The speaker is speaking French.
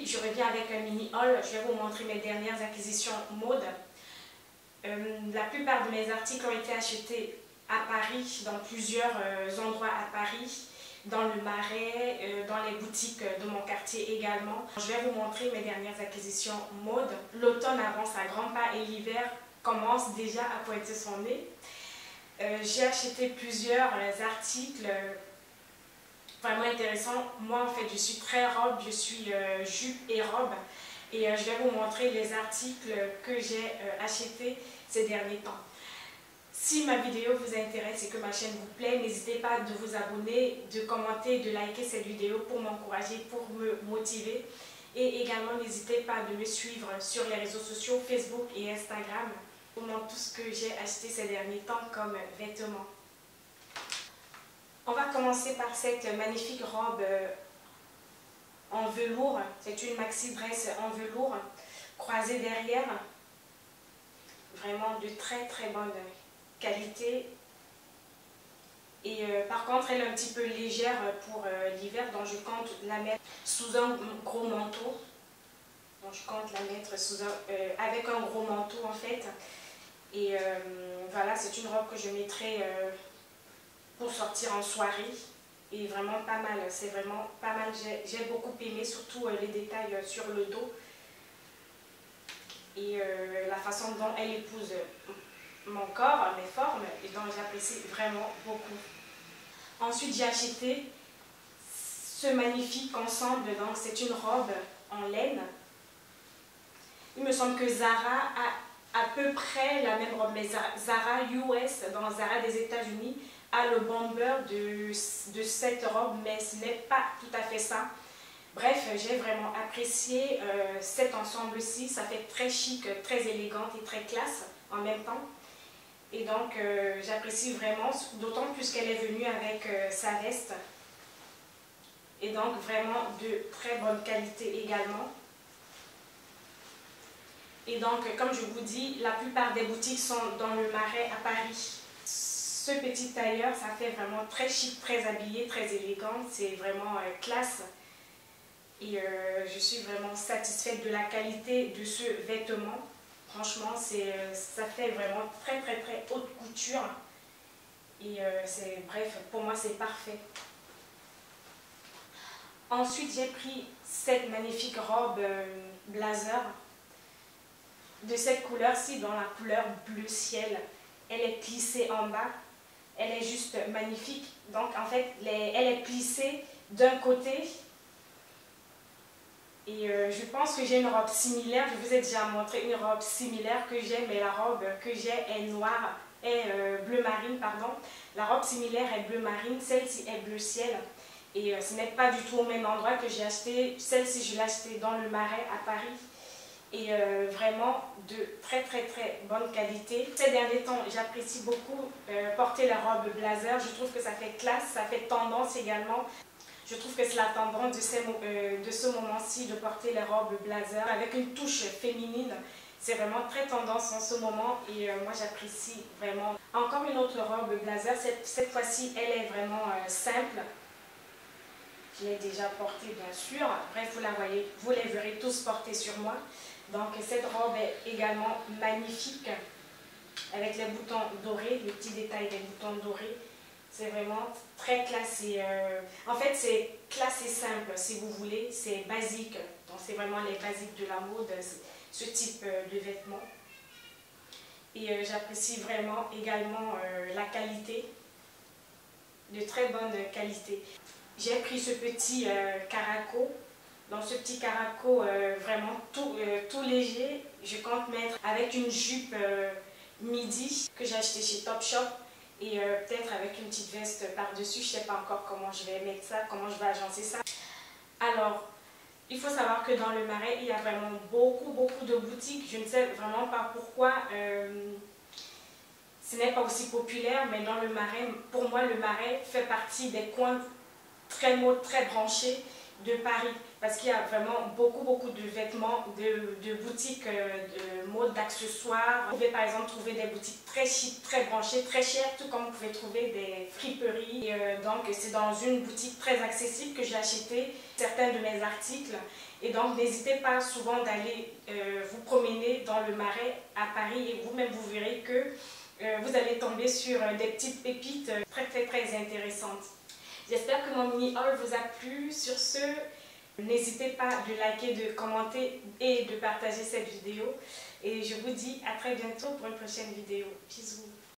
Aujourd'hui, je reviens avec un mini haul. Je vais vous montrer mes dernières acquisitions mode. La plupart de mes articles ont été achetés à Paris, dans plusieurs endroits à Paris, dans le Marais, dans les boutiques de mon quartier également. Je vais vous montrer mes dernières acquisitions mode. L'automne avance à grands pas et l'hiver commence déjà à pointer son nez. J'ai acheté plusieurs articles vraiment intéressants. Moi, en fait, je suis très robe, je suis jupe et robe. Et je vais vous montrer les articles que j'ai achetés ces derniers temps. Si ma vidéo vous intéresse et que ma chaîne vous plaît, n'hésitez pas de vous abonner, de commenter, de liker cette vidéo pour m'encourager, pour me motiver. Et également, n'hésitez pas de me suivre sur les réseaux sociaux, Facebook et Instagram. Pour moi, tout ce que j'ai acheté ces derniers temps comme vêtements. On va commencer par cette magnifique robe en velours. C'est une maxi dress en velours, croisée derrière. Vraiment de très très bonne qualité. Et par contre, elle est un petit peu légère pour l'hiver, donc je compte la mettre sous un gros manteau. Donc je compte la mettre avec un gros manteau en fait. Et voilà, c'est une robe que je mettrai pour sortir en soirée. Et vraiment pas mal, c'est vraiment pas mal. J'ai beaucoup aimé, surtout les détails sur le dos. Et la façon dont elle épouse mon corps, mes formes, et donc j'apprécie vraiment beaucoup. Ensuite, j'ai acheté ce magnifique ensemble, donc c'est une robe en laine. Il me semble que Zara a à peu près la même robe, mais Zara US, dans Zara des États-Unis, a le bomber de cette robe, mais ce n'est pas tout à fait ça. Bref, j'ai vraiment apprécié cet ensemble-ci. Ça fait très chic, très élégante et très classe en même temps. Et donc, j'apprécie vraiment, d'autant plus qu'elle est venue avec sa veste. Et donc, vraiment de très bonne qualité également. Et donc, comme je vous dis, la plupart des boutiques sont dans le Marais à Paris. Ce petit tailleur, ça fait vraiment très chic, très habillé, très élégant. C'est vraiment classe. Et je suis vraiment satisfaite de la qualité de ce vêtement. Franchement, ça fait vraiment très très très haute couture. Et bref, pour moi c'est parfait. Ensuite, j'ai pris cette magnifique robe blazer de cette couleur-ci, dans la couleur bleu ciel. Elle est plissée en bas. Elle est juste magnifique. Donc en fait, elle est plissée d'un côté. Et je pense que j'ai une robe similaire. Je vous ai déjà montré une robe similaire que j'ai, mais la robe que j'ai est noire, est bleu marine, pardon. La robe similaire est bleu marine, celle-ci est bleu ciel. Et ce n'est pas du tout au même endroit que j'ai acheté. Celle-ci, je l'ai achetée dans le Marais à Paris. Et vraiment de très très très bonne qualité. Ces derniers temps, j'apprécie beaucoup porter la robe blazer. Je trouve que ça fait classe, ça fait tendance également. Je trouve que c'est la tendance de ce moment-ci de porter les robes blazer avec une touche féminine. C'est vraiment très tendance en ce moment et moi j'apprécie vraiment. Encore une autre robe blazer, cette fois-ci elle est vraiment simple. Je l'ai déjà portée bien sûr. Bref, vous la voyez, vous les verrez tous porter sur moi. Donc cette robe est également magnifique avec les boutons dorés, les petits détails des boutons dorés. C'est vraiment très classé. En fait, c'est classe et simple, si vous voulez. C'est basique. Donc, c'est vraiment les basiques de la mode, ce type de vêtements. Et j'apprécie vraiment également la qualité, de très bonne qualité. J'ai pris ce petit caraco. Donc, ce petit caraco vraiment tout léger. Je compte mettre avec une jupe midi que j'ai acheté chez Topshop. Et peut-être avec une petite veste par-dessus, je ne sais pas encore comment je vais mettre ça, comment je vais agencer ça. Alors, il faut savoir que dans le Marais, il y a vraiment beaucoup de boutiques. Je ne sais vraiment pas pourquoi ce n'est pas aussi populaire, mais dans le Marais, pour moi, le Marais fait partie des coins très branchés de Paris. parce qu'il y a vraiment beaucoup de vêtements, de boutiques de mode, d'accessoires. Vous pouvez par exemple trouver des boutiques très chic, très branchées, très chères, tout comme vous pouvez trouver des friperies. Donc c'est dans une boutique très accessible que j'ai acheté certains de mes articles. Et donc n'hésitez pas souvent d'aller vous promener dans le Marais à Paris et vous-même vous verrez que vous allez tomber sur des petites pépites très intéressantes. J'espère que mon mini haul vous a plu. Sur ce, n'hésitez pas de liker, de commenter et de partager cette vidéo. Et je vous dis à très bientôt pour une prochaine vidéo. Bisous.